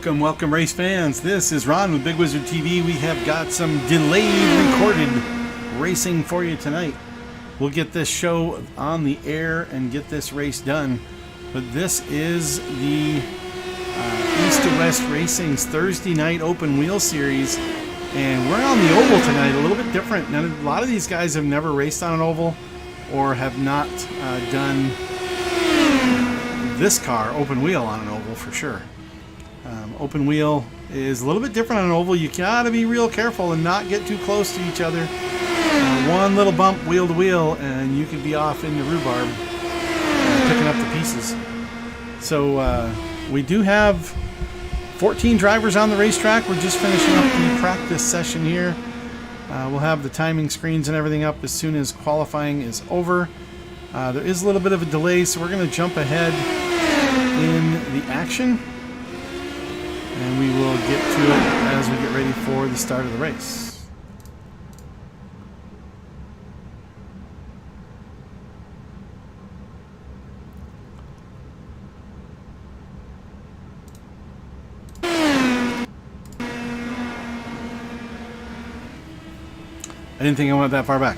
Welcome race fans. This is Ron with Big Wizard TV. We have got some delayed recorded racing for you tonight. We'll get this show on the air and get this race done. But this is the East to West Racing's Thursday night open wheel series. And we're on the oval tonight, a little bit different. Now, a lot of these guys have never raced on an oval or have not done this car, open wheel, on an oval for sure. Open wheel is a little bit different on an oval. You gotta be real careful and not get too close to each other. One little bump wheel to wheel and you could be off in the rhubarb picking up the pieces. So we do have 14 drivers on the racetrack. We're just finishing up the practice session here. We'll have the timing screens and everything up as soon as qualifying is over. There is a little bit of a delay, so we're going to jump ahead in the action. And we will get to it as we get ready for the start of the race. I didn't think I went that far back.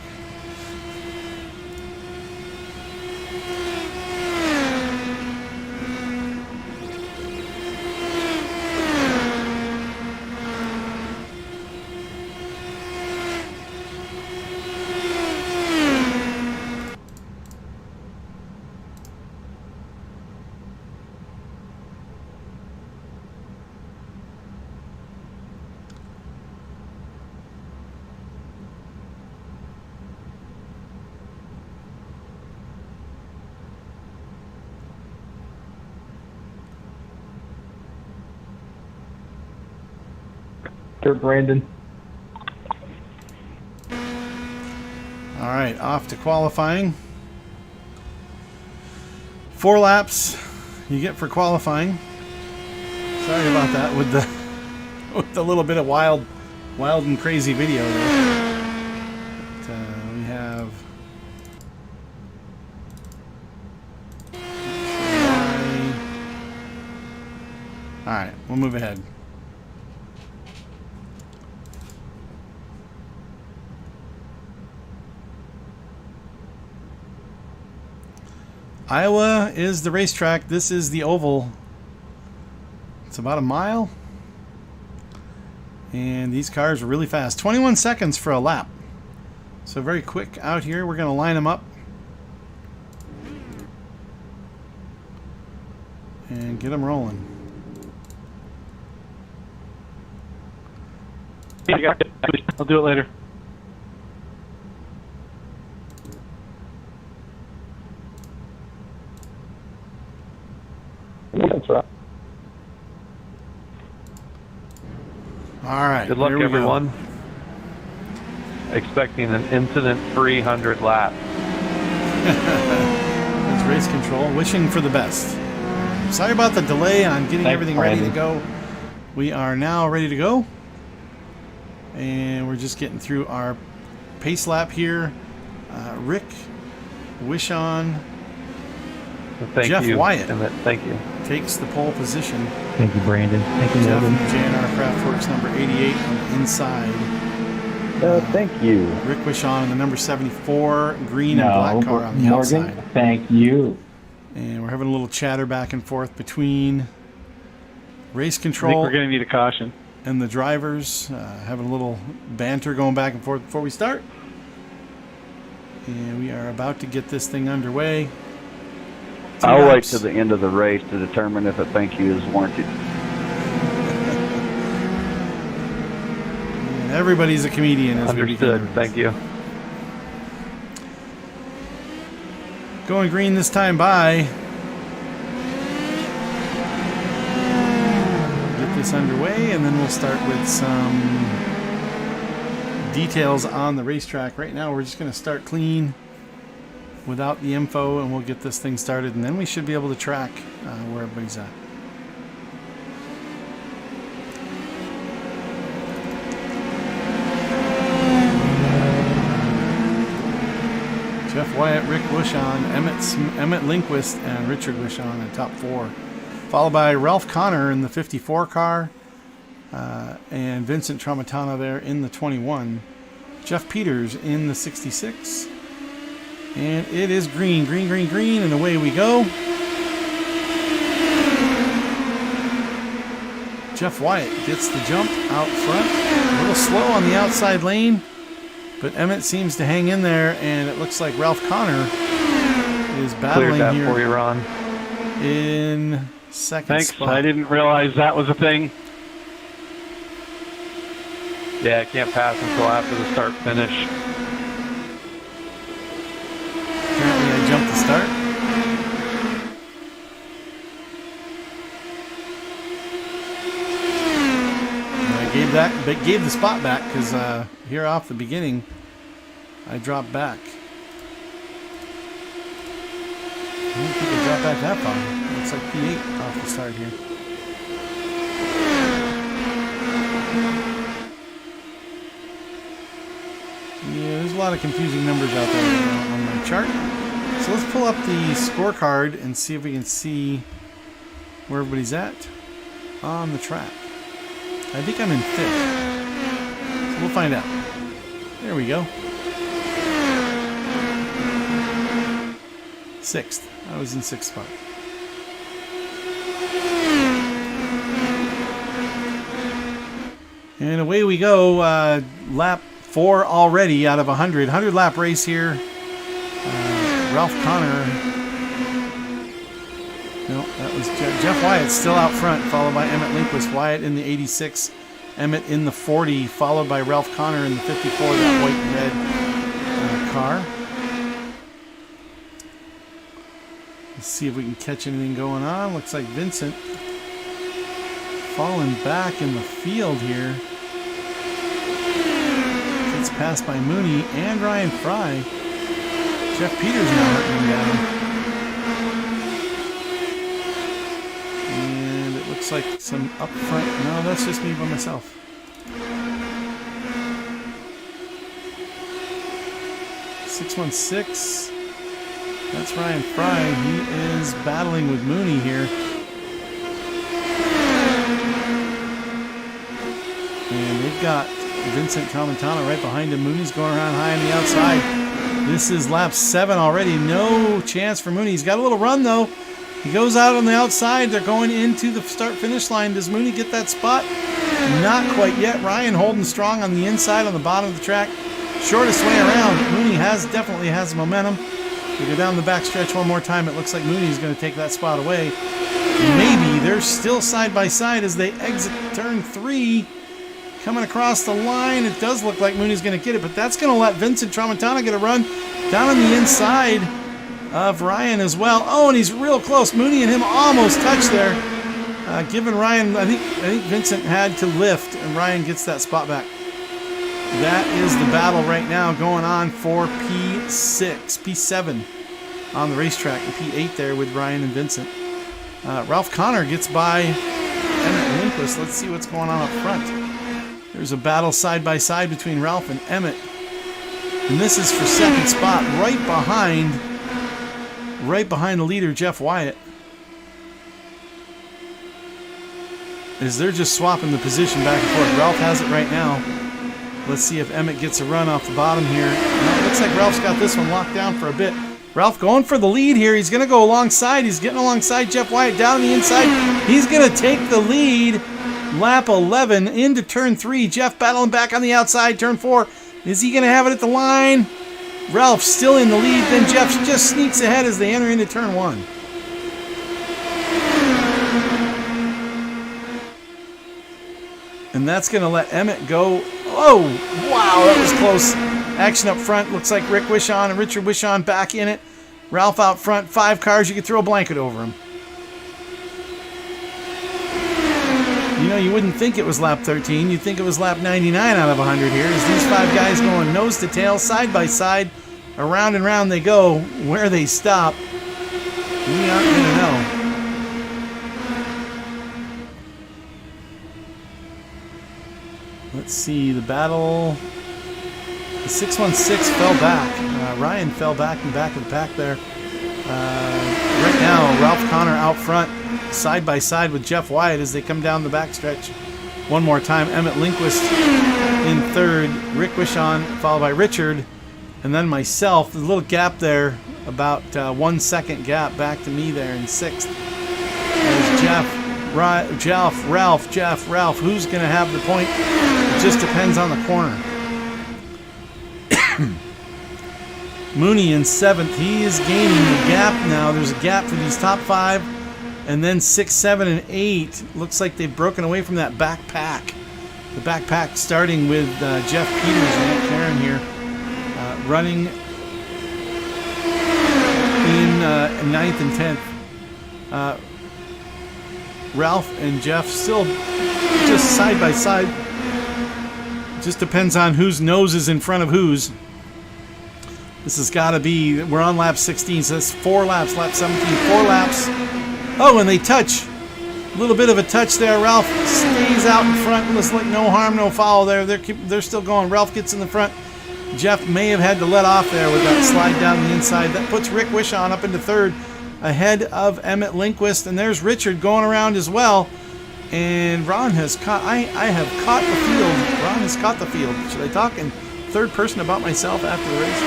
Brandon. All right, off to qualifying. 4 laps you get for qualifying. Sorry about that with the little bit of wild and crazy video there. But, we have all right, we'll move ahead. Iowa is the racetrack. This is the oval. It's about a mile. And these cars are really fast. 21 seconds for a lap. So very quick out here. We're going to line them up. And get them rolling. I'll do it later. That's right. All right. Good luck, everyone. Expecting an incident-free 100 laps. It's race control. Wishing for the best. Sorry about the delay on getting everything ready to go. We are now ready to go. And we're just getting through our pace lap here. Rick Wishon. Thank Jeff you. Wyatt. Thank you. Takes the pole position. Thank you, Brandon. Thank you, Jeff, Morgan. JNR Craftworks, number 88 on the inside. Thank you. Rick Wishon on the number 74, green and black car on the Morgan, outside. thank you. And we're having a little chatter back and forth between race I think control we're going to need a caution. and the drivers. Having a little banter going back and forth before we start. And we are about to get this thing underway. I'll wait till the end of the race to determine if a thank you is warranted. And everybody's a comedian. As Understood. Thank you. Going green this time by. Get this underway, and then we'll start with some details on the racetrack. Right now, we're just going to start clean without the info, and we'll get this thing started, and then we should be able to track where everybody's at. Jeff Wyatt, Rick Wishon, Emmett Lindquist, and Richard Wishon in top 4. followed by Ralph Connor in the 54 car, and Vincent Tramontano there in the 21. Jeff Peters in the 66. And it is green, green, green, green, and away we go. Jeff Wyatt gets the jump out front. A little slow on the outside lane, but Emmett seems to hang in there, and it looks like Ralph Connor is battling Cleared that here for you, Ron. in second Thanks. spot. I didn't realize that was a thing. Yeah, I can't pass until after the start finish. Apparently I jumped the start. And I gave the spot back because here off the beginning I dropped back. I don't think I dropped back that far. Looks like P8 off the start here. Yeah, there's a lot of confusing numbers out there on my chart. So let's pull up the scorecard and see if we can see where everybody's at on the track. I think I'm in 5th. So we'll find out. There we go. 6th. I was in 6th spot. And away we go. Lap 4 already out of 100. 100 lap race here. Ralph Connor. No, that was Jeff Wyatt still out front, followed by Emmett Lindquist. Wyatt in the 86, Emmett in the 40, followed by Ralph Connor in the 54, that white and red car. Let's see if we can catch anything going on. Looks like Vincent falling back in the field here. Gets passed by Mooney and Ryan Fry. Jeff Peters now hunting him down. And it looks like some up front. No, that's just me by myself. .616. That's Ryan Fry. He is battling with Mooney here. And they've got Vincent Tramontano right behind him. Mooney's going around high on the outside. This is lap 7 already. No chance for Mooney. He's got a little run, though. He goes out on the outside. They're going into the start-finish line. Does Mooney get that spot? Not quite yet. Ryan holding strong on the inside on the bottom of the track. Shortest way around. Mooney definitely has momentum. We go down the back stretch one more time. It looks like Mooney's going to take that spot away. Maybe. They're still side by side as they exit turn 3. Coming across the line. It does look like Mooney's going to get it, but that's going to let Vincent Tramontano get a run down on the inside of Ryan as well. Oh, and he's real close. Mooney and him almost touch there. Giving Ryan, I think Vincent had to lift, and Ryan gets that spot back. That is the battle right now going on for P6, P7 on the racetrack, and P8 there with Ryan and Vincent. Ralph Connor gets by Emmett Lindquist. Let's see what's going on up front. There's a battle side by side between Ralph and Emmett. And this is for second spot, right behind the leader, Jeff Wyatt. As they're just swapping the position back and forth. Ralph has it right now. Let's see if Emmett gets a run off the bottom here. No, it looks like Ralph's got this one locked down for a bit. Ralph going for the lead here. He's going to go alongside. He's getting alongside Jeff Wyatt down on the inside. He's going to take the lead. Lap 11 into turn 3. Jeff battling back on the outside. Turn 4. Is he going to have it at the line? Ralph still in the lead. Then Jeff just sneaks ahead as they enter into turn 1. And that's going to let Emmett go. Oh, wow, that was close. Action up front. Looks like Rick Wishon and Richard Wishon back in it. Ralph out front. 5 cars. You could throw a blanket over him. You know, you wouldn't think it was lap 13. You'd think it was lap 99 out of 100 here. As these 5 guys going nose to tail, side by side. Around and round they go. Where they stop, we aren't going to know. Let's see, the battle. The 616 fell back. Ryan fell back in the back of the pack there. Right now, Ralph Connor out front. side by side with Jeff Wyatt as they come down the backstretch. One more time, Emmett Lindquist in third, Rick Wishon followed by Richard, and then myself. There's a little gap there, about 1 second gap back to me there in sixth. There's Ralph. Who's going to have the point? It just depends on the corner. Mooney in seventh. He is gaining the gap now. There's a gap for these top five. And then 6, 7, and 8. Looks like they've broken away from that backpack. The backpack starting with Jeff Peters and Aunt Karen here. Running in 9th and 10th. Ralph and Jeff still just side by side. Just depends on whose nose is in front of whose. This has got to be, we're on lap 16, so that's 4 laps, lap 17, 4 laps. Oh, and they touch. A little bit of a touch there. Ralph stays out in front. Looks like no harm, no foul there. They're still going. Ralph gets in the front. Jeff may have had to let off there with that slide down the inside. That puts Rick Wishon up into third ahead of Emmett Lindquist. And there's Richard going around as well. And Ron has caught, I have caught the field. Ron has caught the field. Should I talk in third person about myself after the race?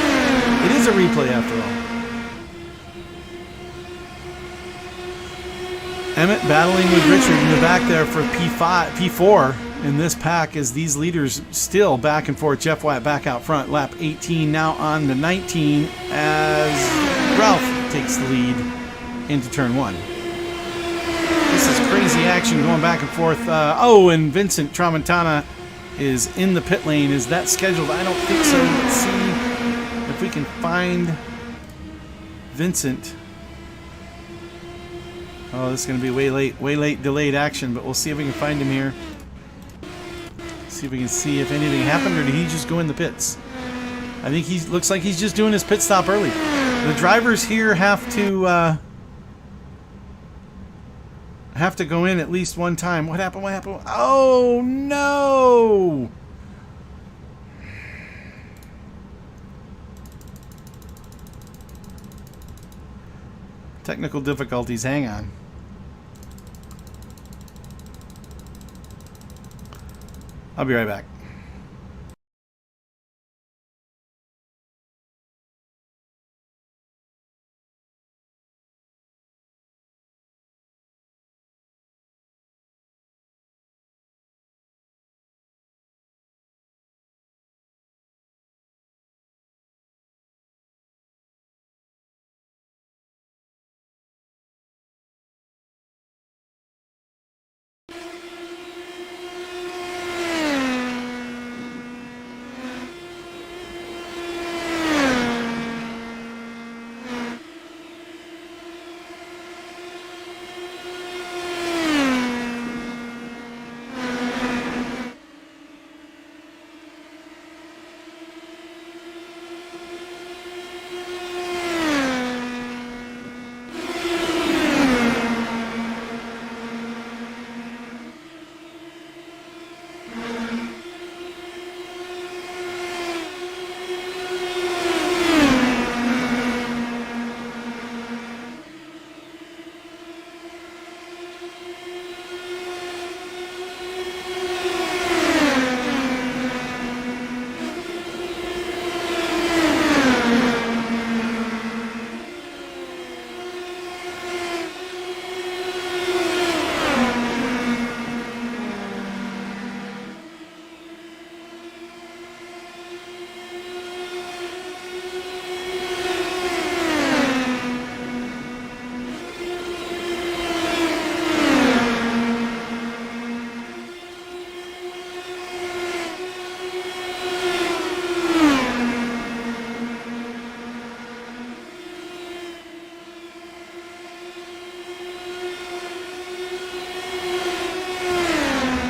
It is a replay after all. Emmett battling with Richard in the back there for P4 in this pack as these leaders still back and forth. Jeff Wyatt back out front. Lap 18 now on to 19 as Ralph takes the lead into turn 1. This is crazy action going back and forth. And Vincent Tramontana is in the pit lane. Is that scheduled? I don't think so. Let's see if we can find Vincent. Oh, this is going to be way late delayed action, but we'll see if we can find him here. See if we can see if anything happened, or did he just go in the pits? I think he looks like he's just doing his pit stop early. The drivers here have to go in at least one time. What happened? Oh, no! Technical difficulties. Hang on. I'll be right back.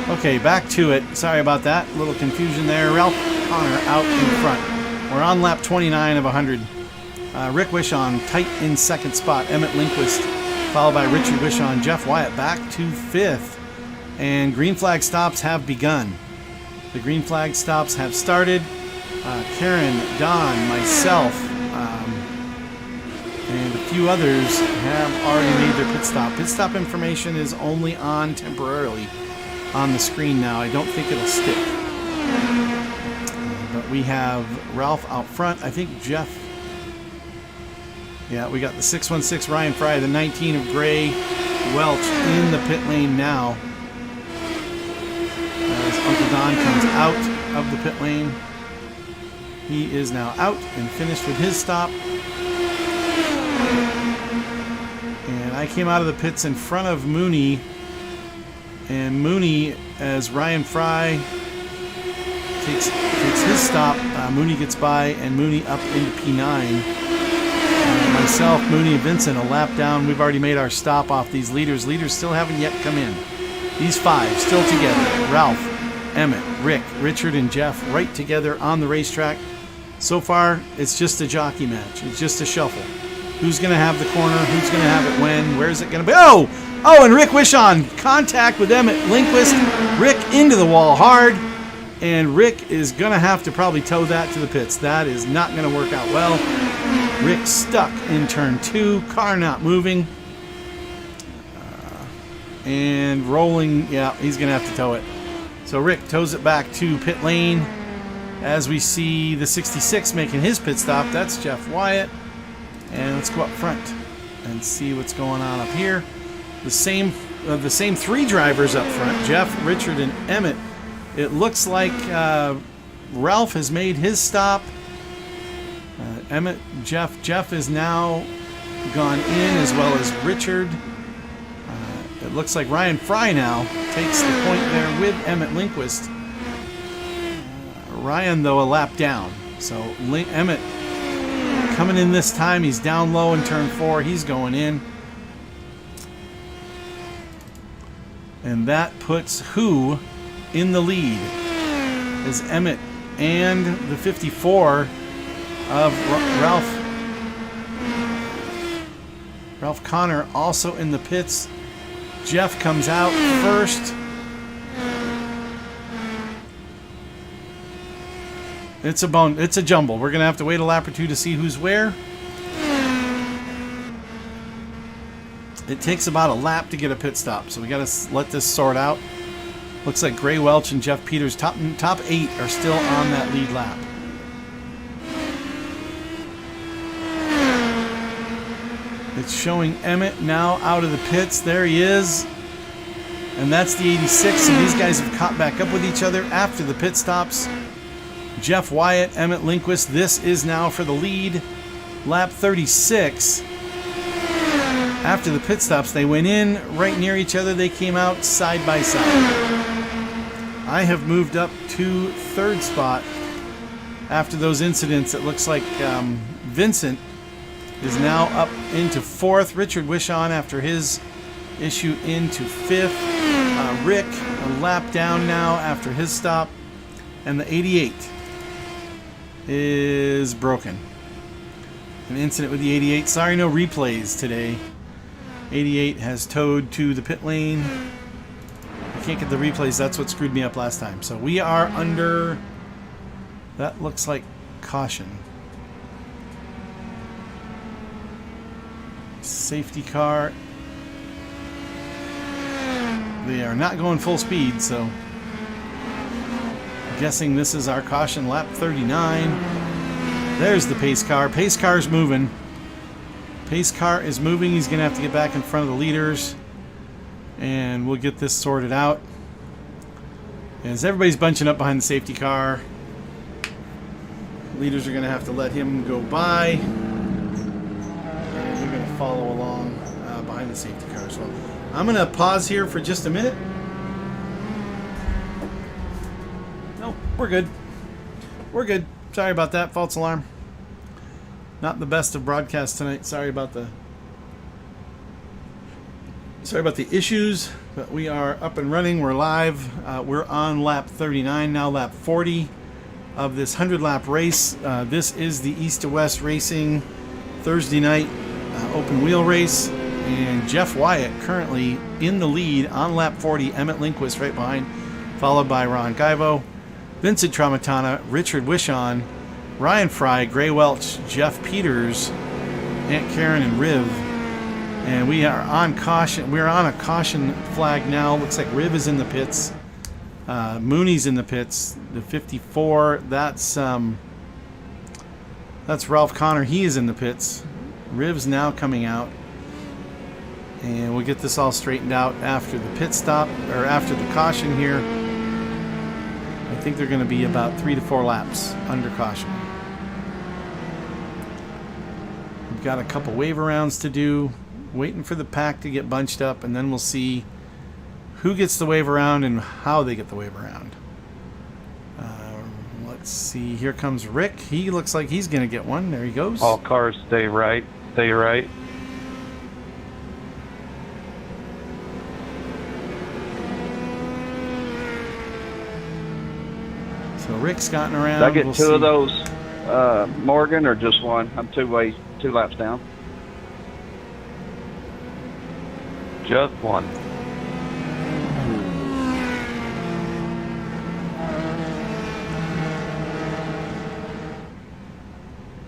Okay, back to it. Sorry about that. A little confusion there. Ralph Connor out in front. We're on lap 29 of 100. Rick Wishon tight in second spot. Emmett Lindquist followed by Richard Wishon. Jeff Wyatt back to fifth. And green flag stops have begun. The green flag stops have started. Karen, Don, myself, and a few few others have already made their pit stop. Pit stop information is only on temporarily on the screen now. I don't think it'll stick. But we have Ralph out front. I think Jeff. Yeah, we got the 616 Ryan Fry, the 19 of Gray Welch in the pit lane now. As Uncle Don comes out of the pit lane. He is now out and finished with his stop. And I came out of the pits in front of Mooney. And Mooney, as Ryan Fry takes his stop, Mooney gets by, and Mooney up into P9. Myself, Mooney, and Vincent a lap down. We've already made our stop off these leaders. Leaders still haven't yet come in. These five still together. Ralph, Emmett, Rick, Richard, and Jeff right together on the racetrack. So far, it's just a jockey match. It's just a shuffle. Who's going to have the corner? Who's going to have it when? Where's it going to be? Oh! Oh, and Rick Wishon. Contact with Emmett Lindquist. Rick into the wall hard. And Rick is going to have to probably tow that to the pits. That is not going to work out well. Rick stuck in turn 2. Car not moving. And rolling. Yeah, he's going to have to tow it. So Rick tows it back to pit lane. As we see the 66 making his pit stop. That's Jeff Wyatt. And let's go up front and see what's going on up here. The same 3 drivers up front. Jeff, Richard, and Emmett. It looks like Ralph has made his stop. Emmett, Jeff is now gone in, as well as Richard. It looks like Ryan Fry now takes the point there with Emmett Lindquist. Ryan, though, a lap down. So Emmett coming in this time. He's down low in turn 4. He's going in. And that puts who in the lead is Emmett and the 54 of Ralph Connor also in the pits. Jeff comes out first. It's a jumble. We're gonna have to wait a lap or two to see who's where. It takes about a lap to get a pit stop, so we gotta let this sort out. Looks like Gray Welch and Jeff Peters, top 8, are still on that lead lap. It's showing Emmett now out of the pits. There he is. And that's the 86. And these guys have caught back up with each other after the pit stops. Jeff Wyatt, Emmett Lindquist. This is now for the lead. Lap 36. After the pit stops, they went in right near each other. They came out side by side. I have moved up to 3rd spot after those incidents. It looks like Vincent is now up into 4th. Richard Wishon, after his issue, into 5th. Rick, a lap down now after his stop. And the 88 is broken. An incident with the 88. Sorry, no replays today. 88 has towed to the pit lane. I can't get the replays. That's what screwed me up last time. So we are under, that looks like caution. Safety car. They are not going full speed, so I'm guessing this is our caution. Lap 39. There's the pace car. Pace car's moving. Pace car is moving. He's going to have to get back in front of the leaders. And we'll get this sorted out. As everybody's bunching up behind the safety car. Leaders are going to have to let him go by. And we're going to follow along behind the safety car as well. I'm going to pause here for just a minute. Nope, we're good. We're good. Sorry about that. False alarm. Not the best of broadcasts tonight. Sorry about the issues, but we are up and running. We're live. We're on lap 39 now, lap 40 of this 100-lap race. This is the East to West Racing Thursday night open wheel race, and Jeff Wyatt currently in the lead on lap 40. Emmett Lindquist right behind, followed by Ron Gaivo, Vincent Tramontana, Richard Wishon, Ryan Fry, Gray Welch, Jeff Peters, Aunt Karen and Riv. And we are on caution. We're on a caution flag now. Looks like Riv is in the pits. Mooney's in the pits. The 54. That's Ralph Connor. He is in the pits. Riv's now coming out. And we'll get this all straightened out after the pit stop, or after the caution here. I think they're going to be about 3 to 4 laps under caution. We've got a couple wave arounds to do, waiting for the pack to get bunched up, and then we'll see who gets the wave around and how they get the wave around. Let's see, here comes Rick. He looks like he's going to get one. There he goes. All cars stay right. Stay right. So Rick's gotten around. Did I get We'll two see. of those, Morgan, or just one? I'm 2 laps down. Just one.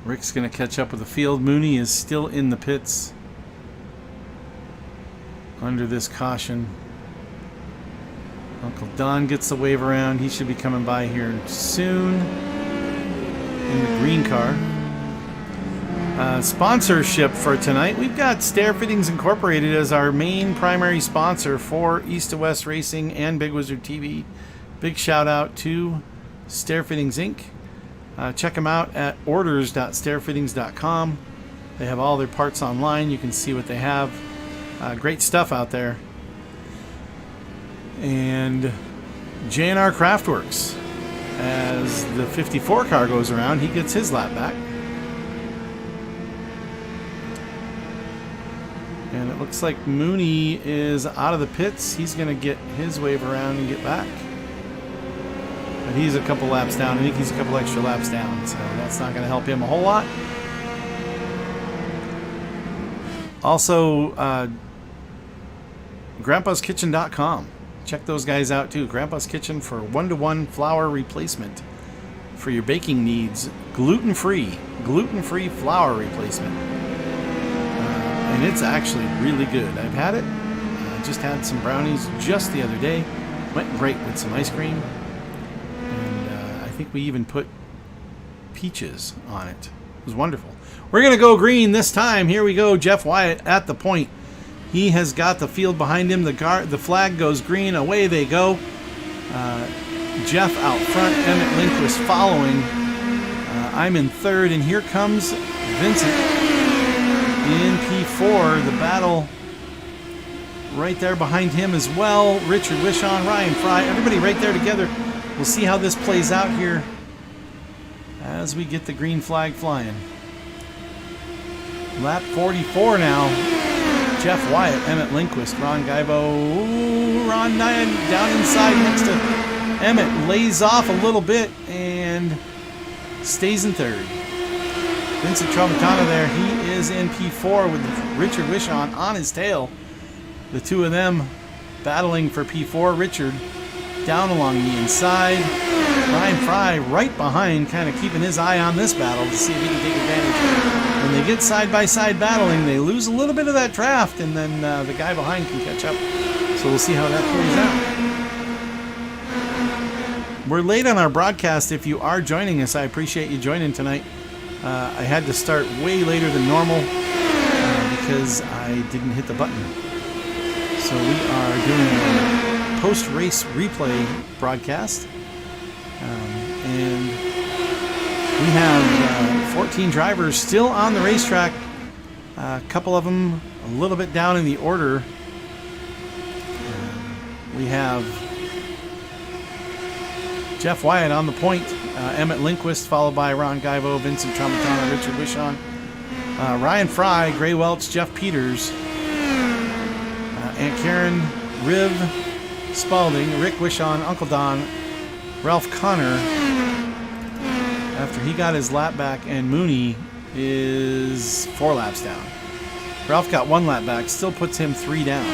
Rick's going to catch up with the field. Mooney is still in the pits under this caution. Uncle Don gets the wave around. He should be coming by here soon in the green car. Sponsorship for tonight. We've got Stair Fittings Incorporated as our main primary sponsor for East to West Racing and Big Wizard TV. Big shout out to Stair Fittings Inc. Check them out at orders.stairfittings.com. They have all their parts online. You can see what they have. Great stuff out there. And JNR Craftworks. As the 54 car goes around, he gets his lap back. And it looks like Mooney is out of the pits. He's going to get his wave around and get back. But he's a couple laps down. I think he's a couple extra laps down, so that's not going to help him a whole lot. Also, grandpaskitchen.com. Check those guys out too. Grandpa's Kitchen for 1-to-1 flour replacement for your baking needs. Gluten-free flour replacement. And it's actually really good. I've had it. I just had some brownies just the other day. Went great with some ice cream. And I think we even put peaches on it. It was wonderful. We're going to go green this time. Here we go. Jeff Wyatt at the point. He has got the field behind him. The flag goes green. Away they go. Jeff out front. Emmett Lindquist following. I'm in third. And here comes Vincent in P4. The battle right there behind him as well. Richard Wishon, Ryan Fry. Everybody right there together. We'll see how this plays out here as we get the green flag flying. Lap 44 now. Jeff Wyatt, Emmett Lindquist, Ron Guybo, Ron Nyan down inside next to Emmett. Lays off a little bit and stays in third. Vincent Tramontana there. He is in P4 with Richard Wishon on his tail. The two of them battling for P4. Richard down along the inside. Ryan Fry right behind, kind of keeping his eye on this battle to see if he can take advantage. When they get side-by-side battling, they lose a little bit of that draft, and then the guy behind can catch up. So we'll see how that plays out. We're late on our broadcast. If you are joining us, I appreciate you joining tonight. I had to start way later than normal because I didn't hit the button. So we are doing a post-race replay broadcast. And we have 14 drivers still on the racetrack. A couple of them a little bit down in the order. We have Jeff Wyatt on the point. Emmett Lindquist, followed by Ron Guybo, Vincent Tramontana, Richard Wishon, Ryan Fry, Gray Welch, Jeff Peters, Aunt Karen, Riv Spalding, Rick Wishon, Uncle Don, Ralph Connor, after he got his lap back, and Mooney is 4 laps down. Ralph got 1 lap back, still puts him 3 down.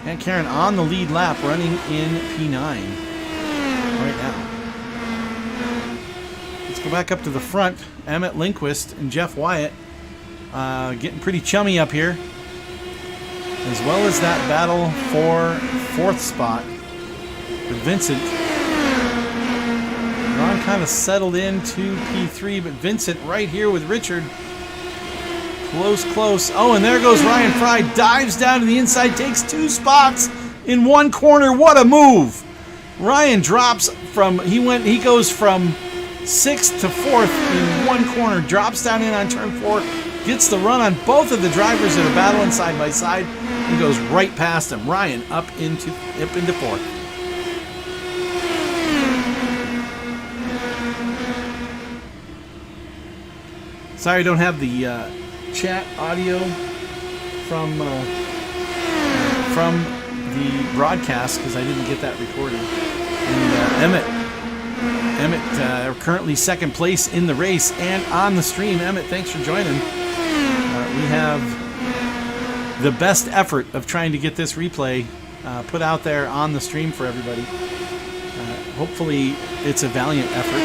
Aunt Karen on the lead lap, running in P9 right now. Let's go back up to the front. Emmett Lindquist and Jeff Wyatt getting pretty chummy up here. As well as that battle for 4th spot with Vincent. Ron kind of settled into P3, but Vincent right here with Richard. Close, close. Oh, and there goes Ryan Fry. Dives down to the inside, takes 2 spots in 1 corner. What a move! Ryan drops from, he goes from 6th to 4th in 1 corner, drops down in on turn 4, gets the run on both of the drivers that are battling side by side, and goes right past them. Ryan up into 4th. Sorry I don't have the chat audio from the broadcast because I didn't get that recorded. And Emmett currently 2nd place in the race and on the stream. Emmett, thanks for joining. We have the best effort of trying to get this replay put out there on the stream for everybody. Hopefully it's a valiant effort.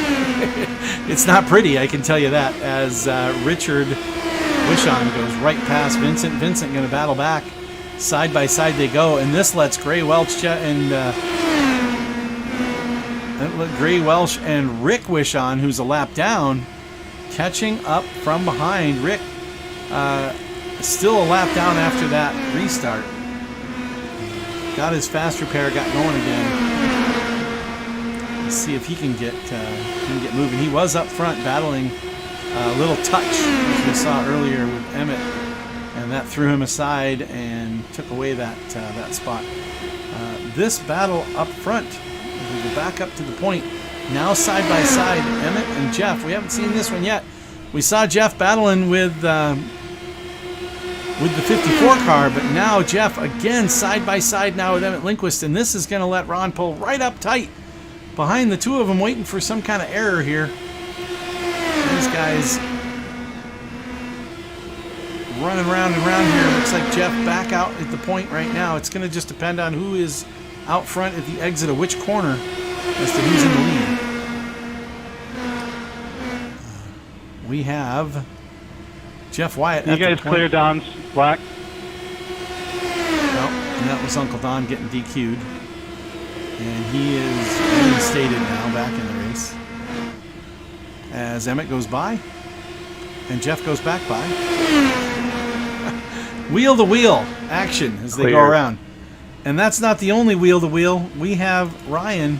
It's not pretty, I can tell you that, as Richard Wishon goes right past Vincent. Vincent going to battle back. Side by side they go, and this lets Gray Welch and Rick Wishon, who's a lap down, catching up from behind. Rick still a lap down after that restart. Got his fast repair, got going again. Let's see if he can get moving. He was up front battling a little touch, as we saw earlier with Emmett, and that threw him aside and took away that spot. This battle up front, we go back up to the point. Now side by side, Emmett and Jeff. We haven't seen this one yet. We saw Jeff battling with the 54 car, but now Jeff again side by side now with Emmett Lindquist, and this is going to let Ron pull right up tight behind the 2 of them, waiting for some kind of error here. These guys running around and around here. Looks like Jeff back out at the point right now. It's going to just depend on who is out front at the exit of which corner as to who's in the lead. We have Jeff Wyatt. You guys clear Don's black? No, and that was Uncle Don getting DQ'd. And he is reinstated now back in the race. As Emmett goes by, and Jeff goes back by. Wheel to wheel action as they go around. And that's not the only wheel to wheel. We have Ryan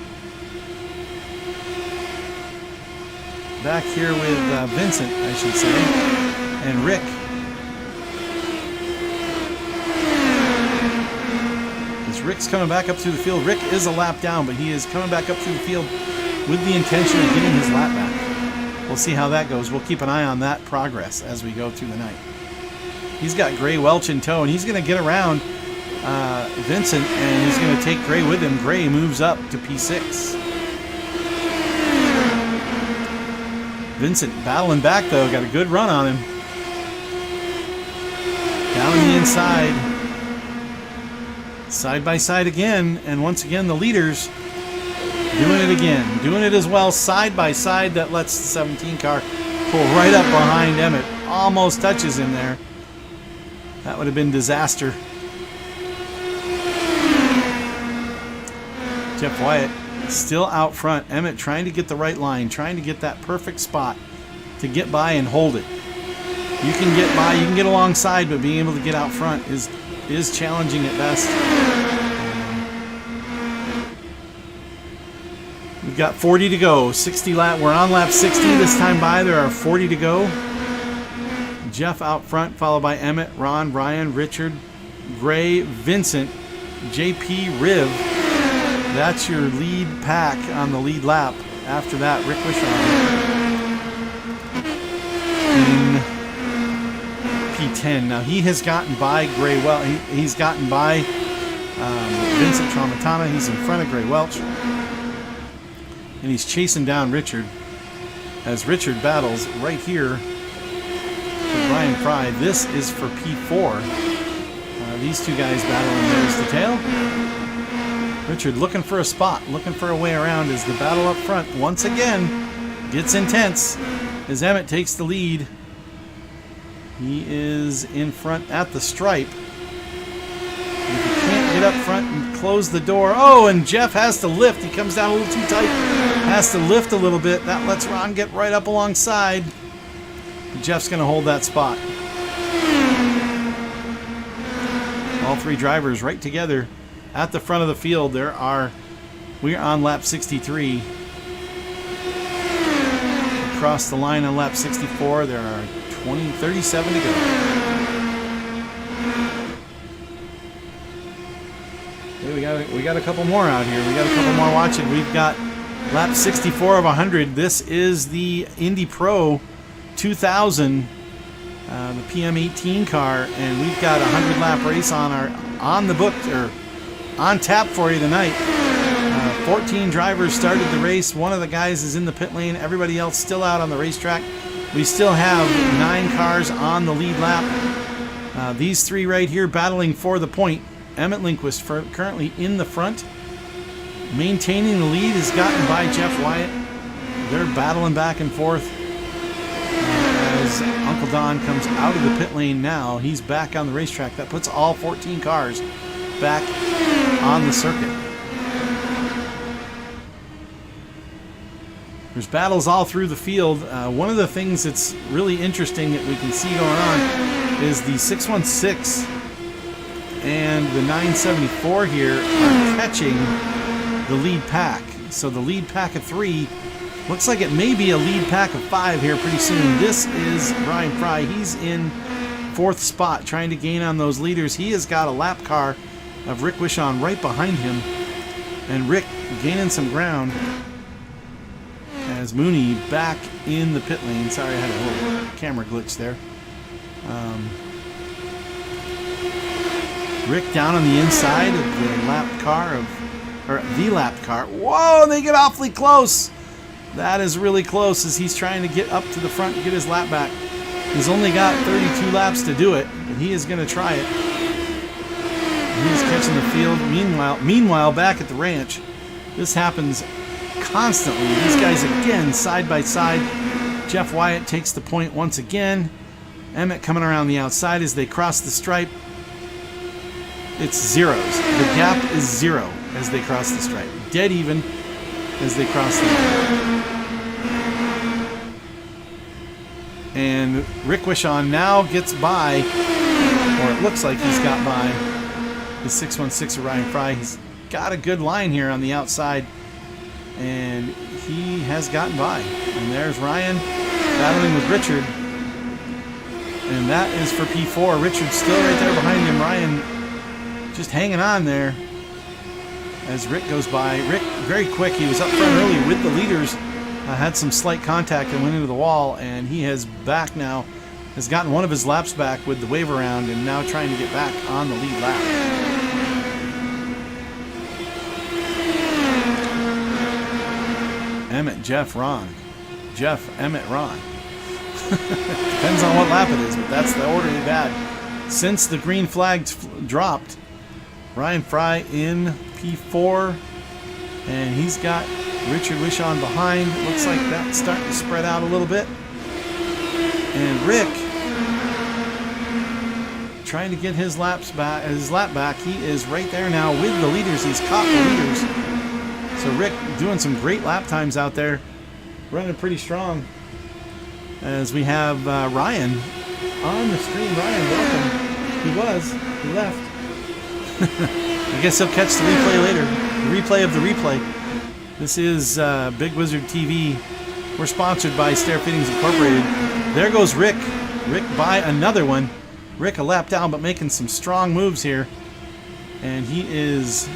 back here with Vincent, I should say, and Rick. As Rick's coming back up through the field. Rick is a lap down, but he is coming back up through the field with the intention of getting his lap back. We'll see how that goes. We'll keep an eye on that progress as we go through the night. He's got Gray Welch in tow, and he's going to get around Vincent, and he's going to take Gray with him. Gray moves up to P6. Vincent battling back, though. Got a good run on him. Down the inside. Side by side again, and once again the leaders doing it again. Doing it as well, side by side. That lets the 17 car pull right up behind Emmett. Almost touches him there. That would have been disaster. Jeff Wyatt still out front. Emmett trying to get the right line, trying to get that perfect spot to get by and hold it. You can get by, you can get alongside, but being able to get out front is challenging at best. We've got 40 to go. 60 lap. We're on lap 60 this time by. There are 40 to go. Jeff out front, followed by Emmett, Ron, Ryan, Richard, Gray, Vincent, JP, Riv. That's your lead pack on the lead lap. After that, Rick Wishon in P10. Now he has gotten by Gray Welch. He's gotten by Vincent Tramontana. He's in front of Gray Welch. And he's chasing down Richard as Richard battles right here with Ryan Fry. This is for P4. These two guys battling nose to tail. Richard looking for a spot, looking for a way around as the battle up front once again gets intense as Emmett takes the lead. He is in front at the stripe. If he can't get up front and close the door. Oh, and Jeff has to lift. He comes down a little too tight. Has to lift a little bit. That lets Ron get right up alongside. Jeff's going to hold that spot. All three drivers right together at the front of the field. We're on lap 63. Across the line on lap 64, there are 37 to go. Okay, we got a couple more out here. We got a couple more watching. We've got lap 64 of 100. This is the Indy Pro 2000, the PM18 car, and we've got a 100-lap race on the book or on tap for you tonight. 14 drivers started the race. One of the guys is in the pit lane. Everybody else still out on the racetrack. We still have 9 cars on the lead lap. These three right here battling for the point. Emmett Lindquist currently in the front. Maintaining the lead is gotten by Jeff Wyatt. They're battling back and forth. As Uncle Don comes out of the pit lane now, he's back on the racetrack. That puts all 14 cars back on the circuit. There's battles all through the field. One of the things that's really interesting that we can see going on is the 616 and the 974 here are catching the lead pack. So the lead pack of 3 looks like it may be a lead pack of 5 here pretty soon. This is Ryan Fry. He's in 4th spot trying to gain on those leaders. He has got a lap car of Rick Wishon right behind him. And Rick gaining some ground as Mooney back in the pit lane. Sorry, I had a little camera glitch there. Rick down on the inside of the lap car. Whoa, they get awfully close. That is really close as he's trying to get up to the front and get his lap back. He's only got 32 laps to do it, but he is going to try it. He's catching the field. Meanwhile, back at the ranch, this happens constantly. These guys again side by side. Jeff Wyatt takes the point once again. Emmett coming around the outside as they cross the stripe. It's zeros. The gap is 0 as they cross the stripe. Dead even as they cross the line. And Rick Wishon now gets by, or it looks like he's got by, the 616 of Ryan Fry. He's got a good line here on the outside, and he has gotten by. And there's Ryan battling with Richard, and that is for P4. Richard's still right there behind him. Ryan just hanging on there as Rick goes by. Rick, very quick. He was up front early with the leaders. Had some slight contact and went into the wall, and he has back now. Has gotten one of his laps back with the wave around and now trying to get back on the lead lap. Emmett, Jeff, Ron. Jeff, Emmett, Ron. Depends on what lap it is, but that's the order they've had. Since the green flag dropped, Ryan Fry in P4, and he's got Richard Wishon behind. Looks like that's starting to spread out a little bit. And Rick trying to get his lap back. He is right there now with the leaders. He's caught the leaders. So Rick doing some great lap times out there, running pretty strong. As we have Ryan on the screen. Ryan, welcome. He left. I guess he'll catch the replay later. The replay of the replay. This is Big Wizard TV. We're sponsored by Stair Fittings Incorporated. There goes Rick. Rick by another one. Rick a lap down, but making some strong moves here. And he is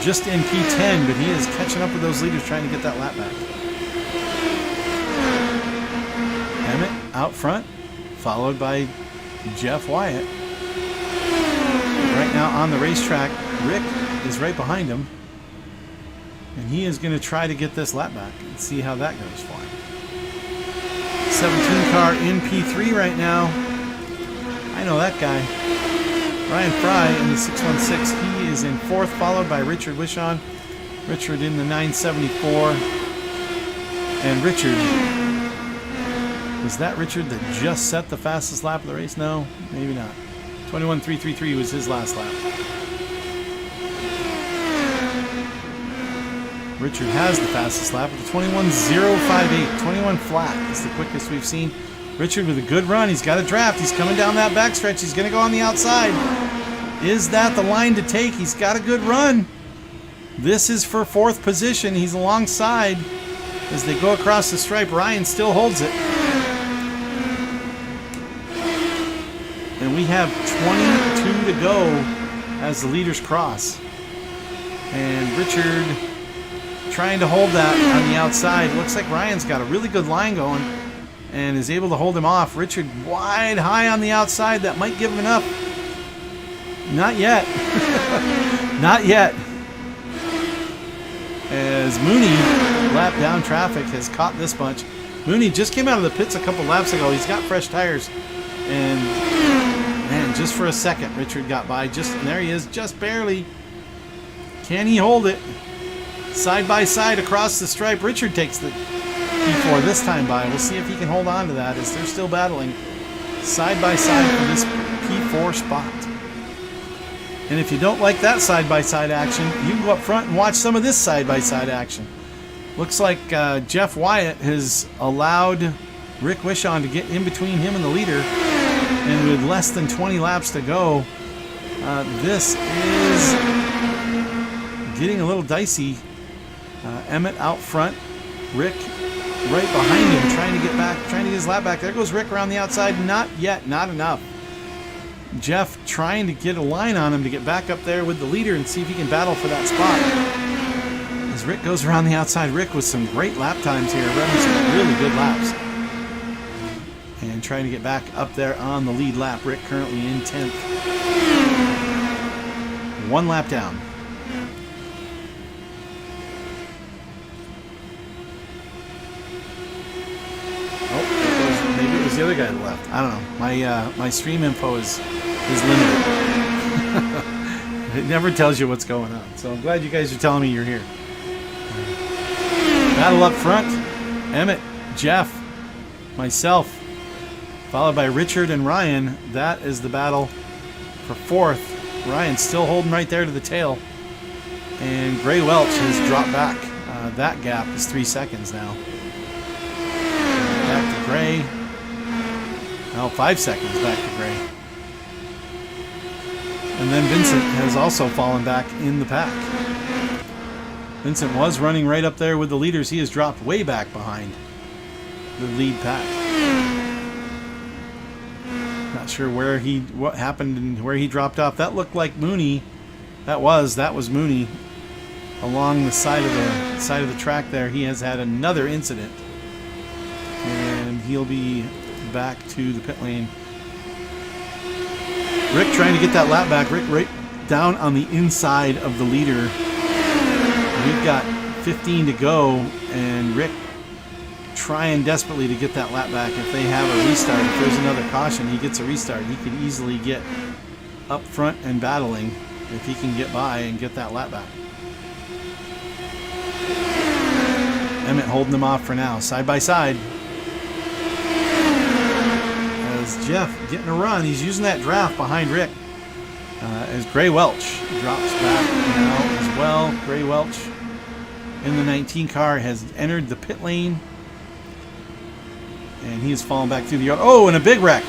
just in P10, but he is catching up with those leaders trying to get that lap back. Emmett out front, followed by Jeff Wyatt. Right now on the racetrack, Rick is right behind him. And he is going to try to get this lap back and see how that goes for him. 17 car in P3 right now. I know that guy. Ryan Fry in the 616. He is in 4th, followed by Richard Wishon. Richard in the 974. And Richard Was that Richard that just set the fastest lap of the race? No, maybe not. 21.333 was his last lap. Richard has the fastest lap with a 21.058. 21 flat is the quickest we've seen. Richard with a good run. He's got a draft. He's coming down that backstretch. He's going to go on the outside. Is that the line to take? He's got a good run. This is for 4th position. He's alongside as they go across the stripe. Ryan still holds it. And we have 22 to go as the leaders cross. And Richard trying to hold that on the outside. Looks like Ryan's got a really good line going and is able to hold him off. Richard wide high on the outside. That might give him enough. Not yet. Not yet. As Mooney, lap down traffic, has caught this bunch. Mooney just came out of the pits a couple laps ago. He's got fresh tires. And man, just for a second, Richard got by. And there he is, just barely. Can he hold it? Side by side across the stripe. Richard takes the P4 this time by. We'll see if he can hold on to that as they're still battling side by side for this P4 spot. And if you don't like that side by side action, you can go up front and watch some of this side by side action. Looks like Jeff Wyatt has allowed Rick Wishon to get in between him and the leader. And with less than 20 laps to go, this is getting a little dicey. Emmett out front, Rick right behind him, trying to get back, trying to get his lap back. There goes Rick around the outside. Not yet, not enough. Jeff trying to get a line on him to get back up there with the leader and see if he can battle for that spot. As Rick goes around the outside, Rick with some great lap times here, running some really good laps. And trying to get back up there on the lead lap. Rick currently in 10th. 1 lap down. Maybe it was the other guy that left. I don't know. My stream info is limited. It never tells you what's going on. So I'm glad you guys are telling me you're here. Battle up front. Emmett, Jeff, myself, followed by Richard and Ryan. That is the battle for 4th. Ryan's still holding right there to the tail. And Gray Welch has dropped back. That gap is 3 seconds now. Back to Gray. Now 5 seconds back to Gray. And then Vincent has also fallen back in the pack. Vincent was running right up there with the leaders. He has dropped way back behind the lead pack. Not sure what happened and where he dropped off. That looked like Mooney. That was Mooney along the side of the track there. He has had another incident. And he'll be back to the pit lane. Rick trying to get that lap back. Rick right down on the inside of the leader. We've got 15 to go, and Rick trying desperately to get that lap back. If they have a restart, if there's another caution, he gets a restart. He could easily get up front and battling if he can get by and get that lap back. Emmett holding them off for now, side by side. As Jeff getting a run, he's using that draft behind Rick. As Gray Welch drops back now as well. Gray Welch in the 19 car has entered the pit lane. And he has fallen back through the yard. Oh, and a big wreck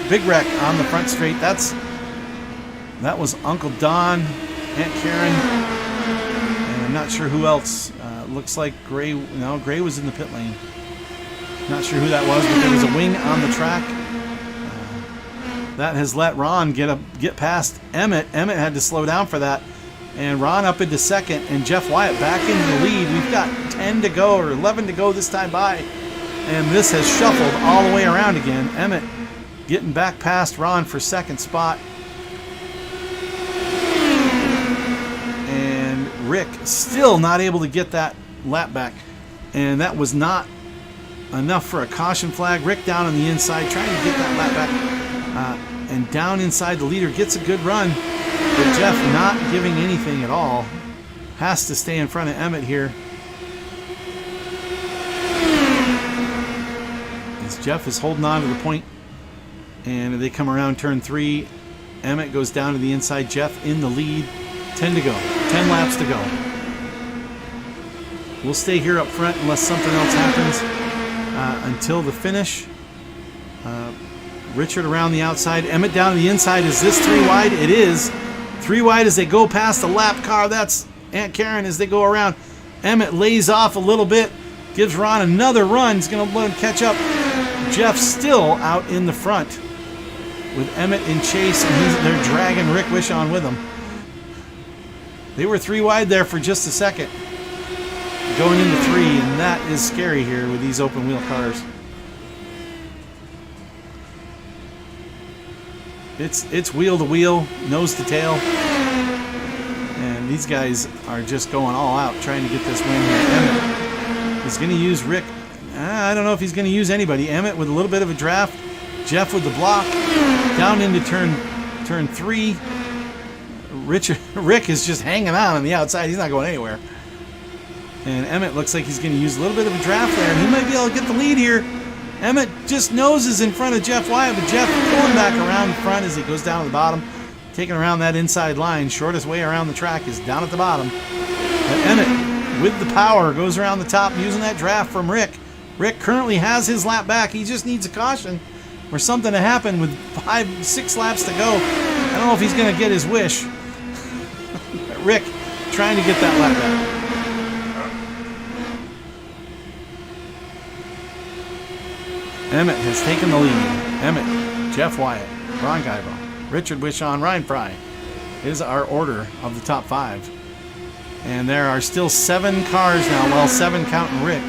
on the front straight. That was Uncle Don, Aunt Karen, and I'm not sure who else. Looks like Gray. No, Gray was in the pit lane. Not sure who that was, but there was a wing on the track. That has let Ron get past Emmett. Emmett had to slow down for that. And Ron up into second, and Jeff Wyatt back into the lead. We've got 10 to go, or 11 to go this time by. And this has shuffled all the way around again. Emmett getting back past Ron for second spot. And Rick still not able to get that lap back. And that was not enough for a caution flag. Rick down on the inside trying to get that lap back. And down inside the leader gets a good run. But Jeff not giving anything at all. Has to stay in front of Emmett here. As Jeff is holding on to the point, and they come around turn 3. Emmett goes down to the inside. Jeff in the lead. 10 to go. 10 laps to go. We'll stay here up front unless something else happens until the finish. Richard around the outside. Emmett down to the inside. Is this 3 wide? It is. 3 wide as they go past the lap car. That's Aunt Karen as they go around. Emmett lays off a little bit. Gives Ron another run. He's going to let him catch up. Jeff still out in the front with Emmett in chase, and they're dragging Rick Wishon with them. They were 3 wide there for just a second. Going into 3, and that is scary here with these open wheel cars. It's wheel to wheel, nose to tail, and these guys are just going all out trying to get this win here. Emmett is going to use Rick. I don't know if he's going to use anybody. Emmett with a little bit of a draft. Jeff with the block. Down into turn 3. Rick is just hanging on the outside. He's not going anywhere. And Emmett looks like he's going to use a little bit of a draft there. He might be able to get the lead here. Emmett just noses in front of Jeff Wyatt, but Jeff pulling back around the front as he goes down to the bottom, taking around that inside line. Shortest way around the track is down at the bottom. But Emmett, with the power, goes around the top using that draft from Rick. Rick currently has his lap back. He just needs a caution or something to happen with 5-6 laps to go. I don't know if he's going to get his wish. Rick trying to get that lap back. Emmett has taken the lead. Emmett, Jeff Wyatt, Ron Guybo, Richard Wishon, Ryan Fry is our order of the top 5. And there are still 7 cars now, well, 7 counting Rick,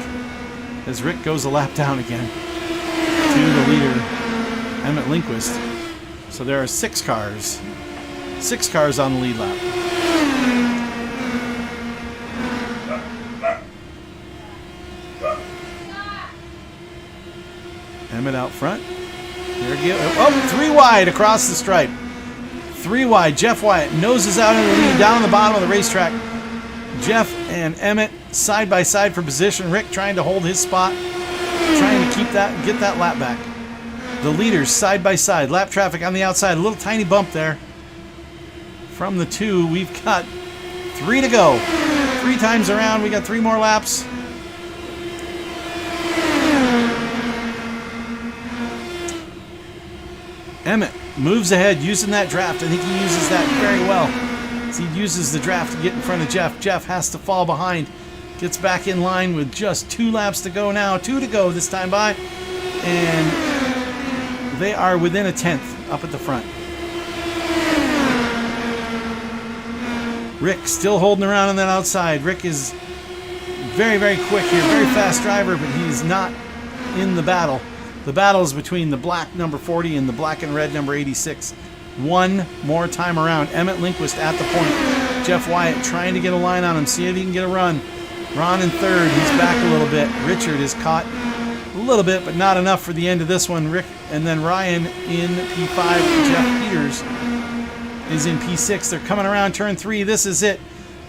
as Rick goes a lap down again to the leader, Emmett Lindquist. So there are 6 cars. 6 cars on the lead lap. Emmett out front. There you go. Oh, 3 wide across the stripe. 3 wide. Jeff Wyatt noses out in the lead down the bottom of the racetrack. Jeff and Emmett side by side for position. Rick trying to hold his spot, trying to get that lap back. The leaders side by side. Lap traffic on the outside. A little tiny bump there. From the 2, we've got 3 to go. 3 times around. We got 3 more laps. Emmett moves ahead using that draft. I think he uses that very well. As he uses the draft to get in front of Jeff. Jeff has to fall behind. Gets back in line with just 2 laps to go now. 2 to go this time by. And they are within a 10th up at the front. Rick still holding around on that outside. Rick is very, very quick here. Very fast driver, but he's not in the battle. The battle is between the black number 40 and the black and red number 86. 1 more time around. Emmett Lindquist at the point. Jeff Wyatt trying to get a line on him. See if he can get a run. Ron in 3rd. He's back a little bit. Richard is caught a little bit, but not enough for the end of this one. Rick and then Ryan in P5. Jeff Peters is in P6. They're coming around turn 3. This is it.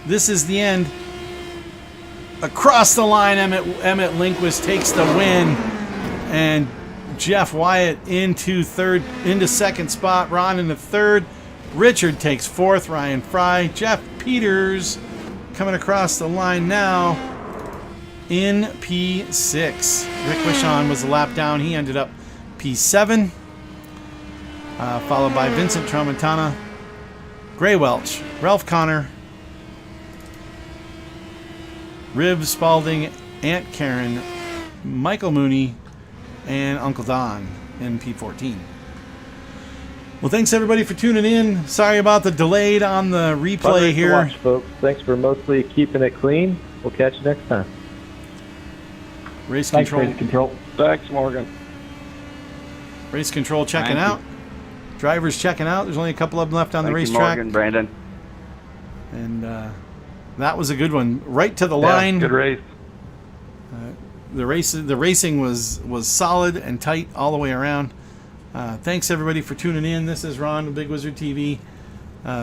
This is the end. Across the line, Emmett Lindquist takes the win. And Jeff Wyatt into 2nd spot. Ron into 3rd. Richard takes 4th. Ryan Fry. Jeff Peters coming across the line now in P6. Rick Wishon was a lap down. He ended up P7. Followed by Vincent Tramontana, Gray Welch, Ralph Connor, Rib Spalding, Aunt Karen, Michael Mooney, and Uncle Don in P14. Well, thanks everybody for tuning in. Sorry about the delayed on the replay here. Fun race to watch, folks. Thanks for mostly keeping it clean. We'll catch you next time. Race Thanks, control. Race Control. Thanks, Morgan. Race control checking Thank you. out. Drivers checking out. There's only a couple of them left on the Thank you, racetrack. Morgan, Brandon. And that was a good one. Right to the line. Good race. The racing was solid and tight all the way around. Thanks everybody for tuning in. This is Ron, Big Wizard TV,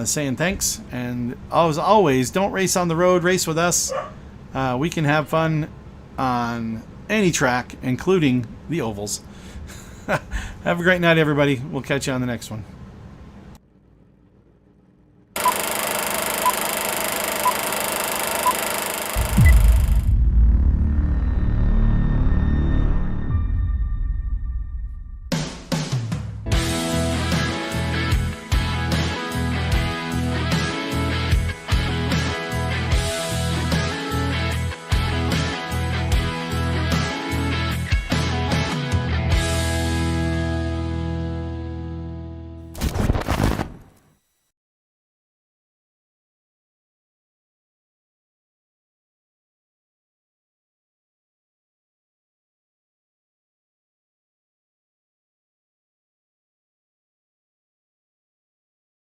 saying thanks. And as always, don't race on the road. Race with us. We can have fun on any track, including the ovals. Have a great night, everybody. We'll catch you on the next one.